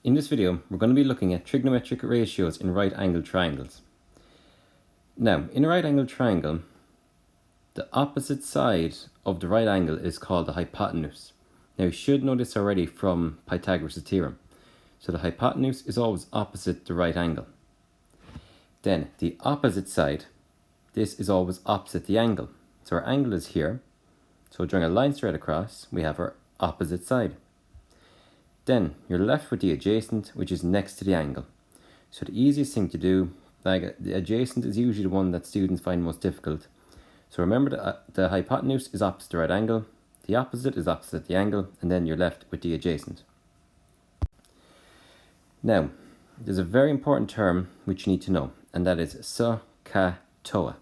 In this video, we're going to be looking at trigonometric ratios in right-angled triangles. Now, in a right-angled triangle, the opposite side of the right angle is called the hypotenuse. Now, you should know this already from Pythagoras' theorem. So the hypotenuse is always opposite the right angle. Then, the opposite side, this is always opposite the angle. So our angle is here. So drawing a line straight across, we have our opposite side. Then you're left with the adjacent, which is next to the angle. So the easiest thing to do, like the adjacent is usually the one that students find most difficult. So remember that the hypotenuse is opposite the right angle, the opposite is opposite the angle, and then you're left with the adjacent. Now, there's a very important term which you need to know, and that is sa, ka, toa.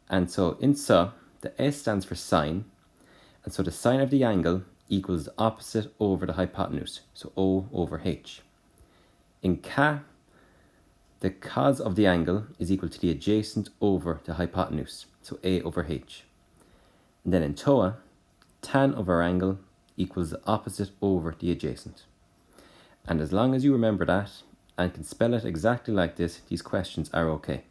And so in sa, the S stands for sine, and so the sine of the angle equals the opposite over the hypotenuse, so O over H. In ka, the cos of the angle is equal to the adjacent over the hypotenuse, so A over H. And then in toa, tan of our angle equals the opposite over the adjacent. And as long as you remember that and can spell it exactly like this, these questions are okay.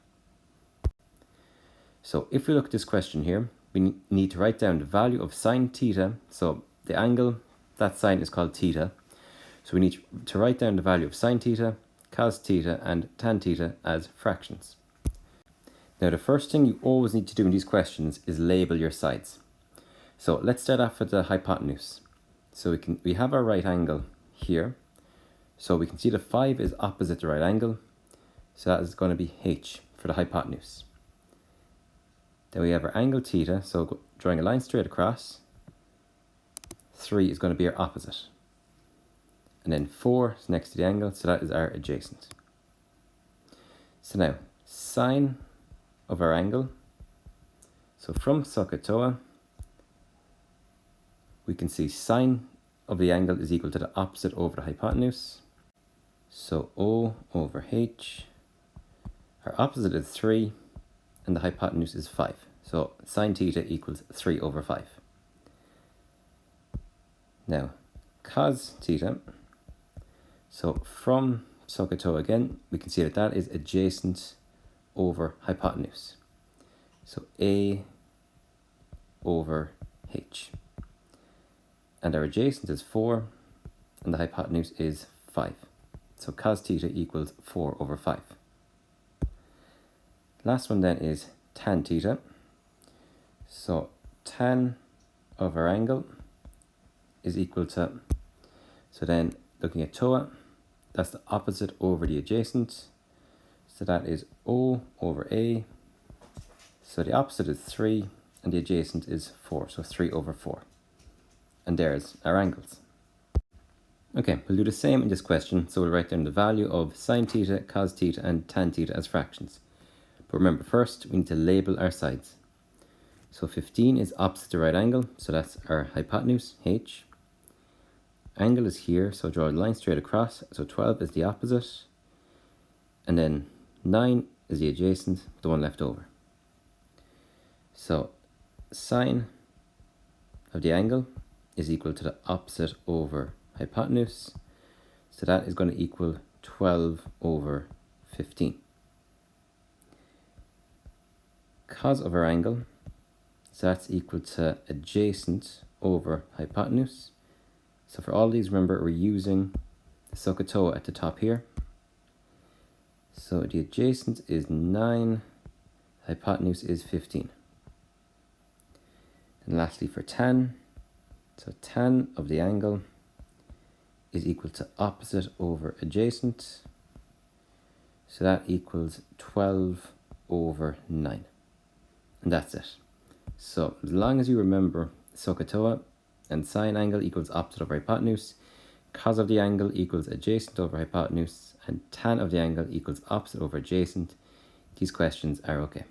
So if we look at this question here, we need to write down the value of sine theta. So the angle, that sine is called theta. So we need to write down the value of sine theta, cos theta, and tan theta as fractions. Now the first thing you always need to do in these questions is label your sides. So let's start off with the hypotenuse. So we have our right angle here. So we can see the 5 is opposite the right angle. So that is going to be H for the hypotenuse. Then we have our angle theta, so drawing a line straight across, 3 is going to be our opposite. And then 4 is next to the angle, so that is our adjacent. So now, sine of our angle, so from SOHCAHTOA, we can see sine of the angle is equal to the opposite over the hypotenuse. So O over H, our opposite is 3, and the hypotenuse is 5. So sine theta equals 3 over 5. Now, cos theta, so from SOHCAHTOA again, we can see that that is adjacent over hypotenuse. So A over H. And our adjacent is 4, and the hypotenuse is 5. So cos theta equals 4 over 5. Last one then is tan theta. So tan of our angle is equal to, so then looking at toa, that's the opposite over the adjacent. So that is O over A. So the opposite is 3 and the adjacent is 4, so 3 over 4. And there's our angles. Okay, we'll do the same in this question. So we'll write down the value of sine theta, cos theta, and tan theta as fractions. But remember, first we need to label our sides. So 15 is opposite the right angle, so that's our hypotenuse, H. Angle is here, so draw a line straight across, so 12 is the opposite. And then 9 is the adjacent, the one left over. So sine of the angle is equal to the opposite over hypotenuse. So that is going to equal 12 over 15. Cos of our angle, so that's equal to adjacent over hypotenuse. So for all these, remember, we're using the SOHCAHTOA at the top here. So the adjacent is 9, hypotenuse is 15. And lastly for tan, so tan of the angle is equal to opposite over adjacent. So that equals 12 over 9. And that's it. So as long as you remember SOHCAHTOA and sine angle equals opposite over hypotenuse, cos of the angle equals adjacent over hypotenuse, and tan of the angle equals opposite over adjacent, these questions are okay.